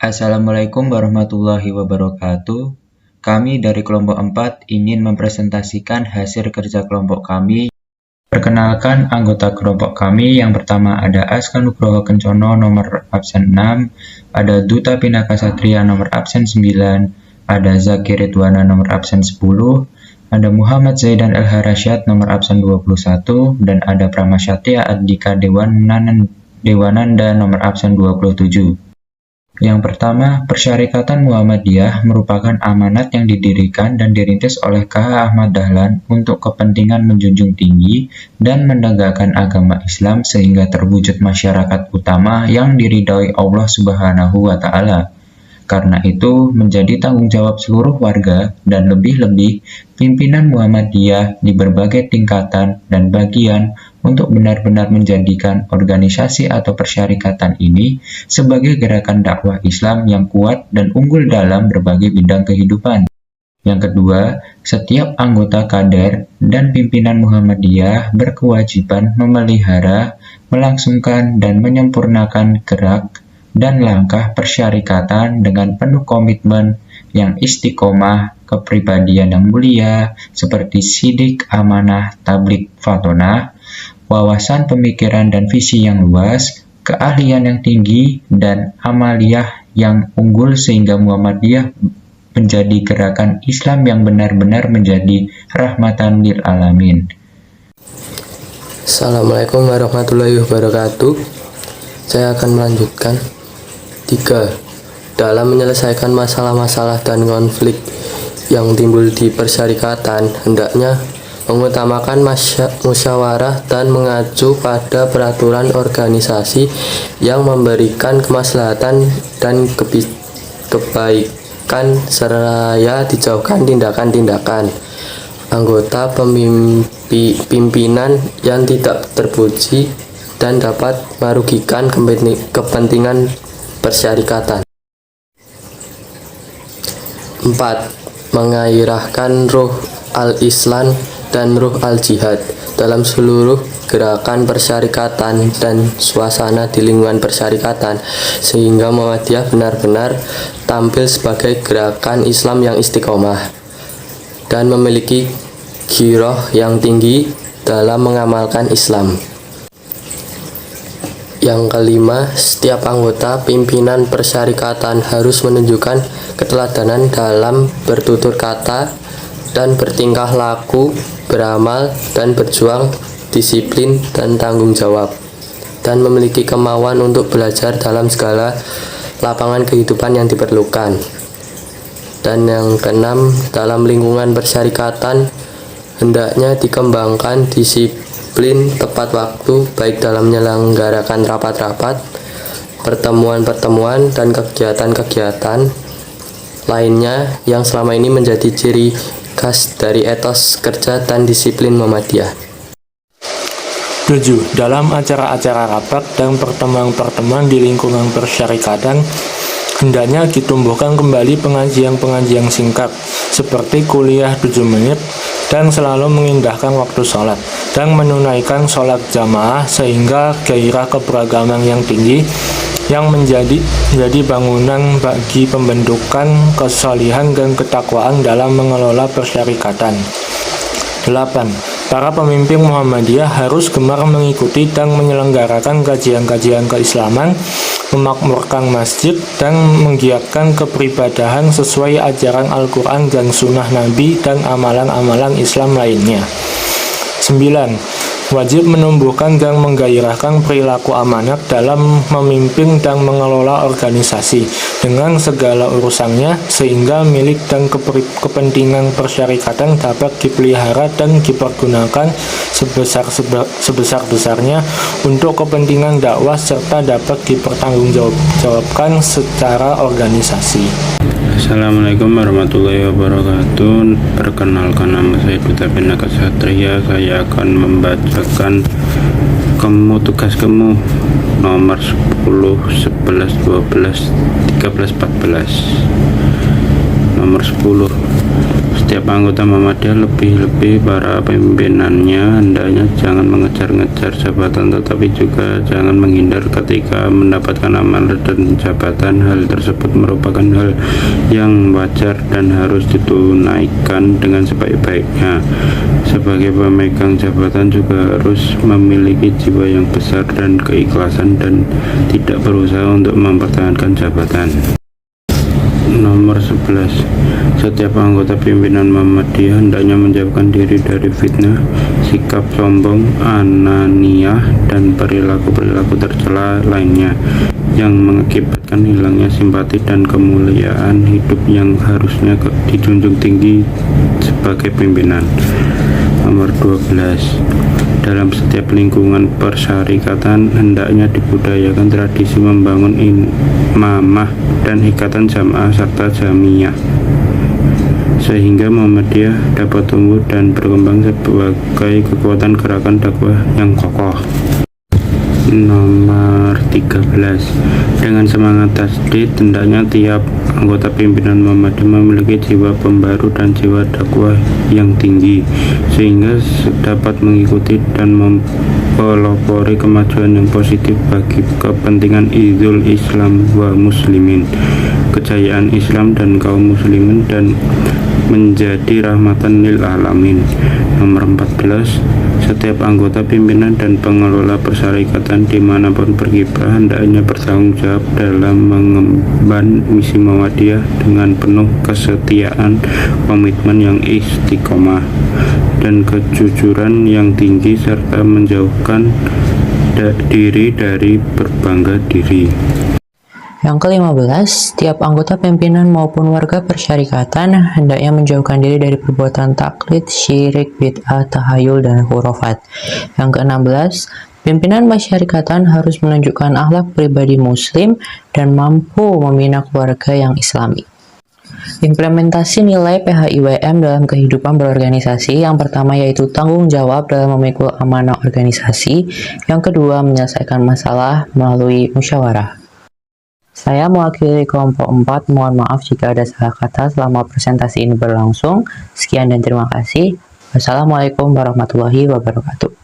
Assalamualaikum warahmatullahi wabarakatuh. Kami dari kelompok 4 ingin mempresentasikan hasil kerja kelompok kami. Perkenalkan anggota kelompok kami. Yang pertama ada Aska Nugroho Kencono nomor absen 6, ada Duta Pinaka Satria nomor absen 9, ada Zaki Ridwana nomor absen 10, ada Muhammad Zaidan El Harasyad nomor absen 21, dan ada Pramasatya Andika Dewananda nomor absen 27. Yang pertama, Persyarikatan Muhammadiyah merupakan amanat yang didirikan dan dirintis oleh KH Ahmad Dahlan untuk kepentingan menjunjung tinggi dan menegakkan agama Islam sehingga terwujud masyarakat utama yang diridhoi Allah Subhanahu wa Ta'ala. Karena itu, menjadi tanggung jawab seluruh warga dan lebih-lebih pimpinan Muhammadiyah di berbagai tingkatan dan bagian untuk benar-benar menjadikan organisasi atau persyarikatan ini sebagai gerakan dakwah Islam yang kuat dan unggul dalam berbagai bidang kehidupan. Yang kedua, setiap anggota kader dan pimpinan Muhammadiyah berkewajiban memelihara, melangsungkan, dan menyempurnakan gerak dan langkah persyarikatan dengan penuh komitmen yang istiqomah, kepribadian yang mulia, seperti sidik, amanah, tablik, fatonah, wawasan pemikiran dan visi yang luas, keahlian yang tinggi, dan amaliyah yang unggul sehingga Muhammadiyah menjadi gerakan Islam yang benar-benar menjadi rahmatan lil alamin. Assalamualaikum warahmatullahi wabarakatuh. Saya akan melanjutkan 3. Dalam menyelesaikan masalah-masalah dan konflik yang timbul di persyarikatan, hendaknya mengutamakan musyawarah dan mengacu pada peraturan organisasi yang memberikan kemaslahatan dan kebaikan seraya dijauhkan tindakan-tindakan anggota pimpinan yang tidak terpuji dan dapat merugikan kepentingan persyarikatan. 4. Mengairahkan ruh al-Islam dan ruh al-jihad dalam seluruh gerakan persyarikatan dan suasana di lingkungan persyarikatan sehingga Muhammadiyah benar-benar tampil sebagai gerakan Islam yang istiqomah dan memiliki giroh yang tinggi dalam mengamalkan Islam. Yang kelima, setiap anggota pimpinan persyarikatan harus menunjukkan keteladanan dalam bertutur kata dan bertingkah laku, beramal dan berjuang, disiplin dan tanggung jawab, dan memiliki kemauan untuk belajar dalam segala lapangan kehidupan yang diperlukan. Dan yang keenam, dalam lingkungan persyarikatan hendaknya dikembangkan disiplin tepat waktu baik dalam menyelenggarakan rapat-rapat, pertemuan-pertemuan dan kegiatan-kegiatan lainnya yang selama ini menjadi ciri khas dari etos kerja dan disiplin Muhammadiyah. 7. Dalam acara-acara rapat dan pertemuan-pertemuan di lingkungan persyarikatan hendaknya ditumbuhkan kembali pengajian-pengajian singkat seperti kuliah 7 menit dan selalu mengindahkan waktu sholat dan menunaikan sholat jamaah sehingga gairah keberagaman yang tinggi yang menjadi bangunan bagi pembentukan kesalihan dan ketakwaan dalam mengelola persyarikatan. 8. Para pemimpin Muhammadiyah harus gemar mengikuti dan menyelenggarakan kajian-kajian keislaman, memakmurkan masjid, dan menggiatkan keperibadahan sesuai ajaran Al-Quran dan Sunnah Nabi dan amalan-amalan Islam lainnya. 9. Wajib menumbuhkan dan menggairahkan perilaku amanat dalam memimpin dan mengelola organisasi dengan segala urusannya sehingga milik dan kepentingan persyarikatan dapat dipelihara dan dipergunakan sebesar-besarnya untuk kepentingan dakwah serta dapat dipertanggungjawabkan secara organisasi. Assalamualaikum warahmatullahi wabarakatuh. Perkenalkan, nama saya Duta Pinaka Satria. Saya akan membacakan tugas kamu nomor 10, 11, 12, 13, 14. Nomor 10. setiap anggota Muhammadiyah, lebih-lebih para pimpinannya, hendaknya jangan mengejar-ngejar jabatan, tetapi juga jangan menghindar ketika mendapatkan amanah dan jabatan. Hal tersebut merupakan hal yang wajar dan harus ditunaikan dengan sebaik-baiknya. Sebagai pemegang jabatan juga harus memiliki jiwa yang besar dan keikhlasan dan tidak berusaha untuk mempertahankan jabatan. Nomor 11. Setiap anggota pimpinan Muhammadiyah hendaknya menjauhkan diri dari fitnah, sikap sombong, ananiah, dan perilaku-perilaku tercela lainnya yang mengakibatkan hilangnya simpati dan kemuliaan hidup yang harusnya dijunjung tinggi sebagai pimpinan. Nomor 12. Dalam setiap lingkungan persyarikatan hendaknya dibudayakan tradisi membangun imamah dan ikatan jamaah serta jamiyah, sehingga Muhammadiyah dapat tumbuh dan berkembang sebagai kekuatan gerakan dakwah yang kokoh. Nomor 13. Dengan semangat tasdid, hendaknya tiap anggota pimpinan Muhammadiyah memiliki jiwa pembaru dan jiwa dakwah yang tinggi, sehingga dapat mengikuti dan mempelopori kemajuan yang positif bagi kepentingan izul Islam wa muslimin, kejayaan Islam dan kaum muslimin, dan menjadi rahmatan lil alamin. Nomor 14. Setiap anggota pimpinan dan pengelola persyarikatan dimanapun berkiprah hendaknya bertanggung jawab dalam mengemban misi Muhammadiyah dengan penuh kesetiaan, komitmen yang istiqomah, dan kejujuran yang tinggi, serta menjauhkan diri dari berbangga diri. Yang ke-15, setiap anggota pimpinan maupun warga persyarikatan hendaknya menjauhkan diri dari perbuatan taklid, syirik, bid'ah, tahayul, dan khurafat. Yang ke-16, pimpinan persyarikatan harus menunjukkan akhlak pribadi muslim dan mampu membina keluarga yang islami. Implementasi nilai PHIWM dalam kehidupan berorganisasi. Yang pertama yaitu tanggung jawab dalam memikul amanah organisasi. Yang kedua, menyelesaikan masalah melalui musyawarah. Saya mewakili kelompok 4, mohon maaf jika ada salah kata selama presentasi ini berlangsung. Sekian dan terima kasih. Wassalamualaikum warahmatullahi wabarakatuh.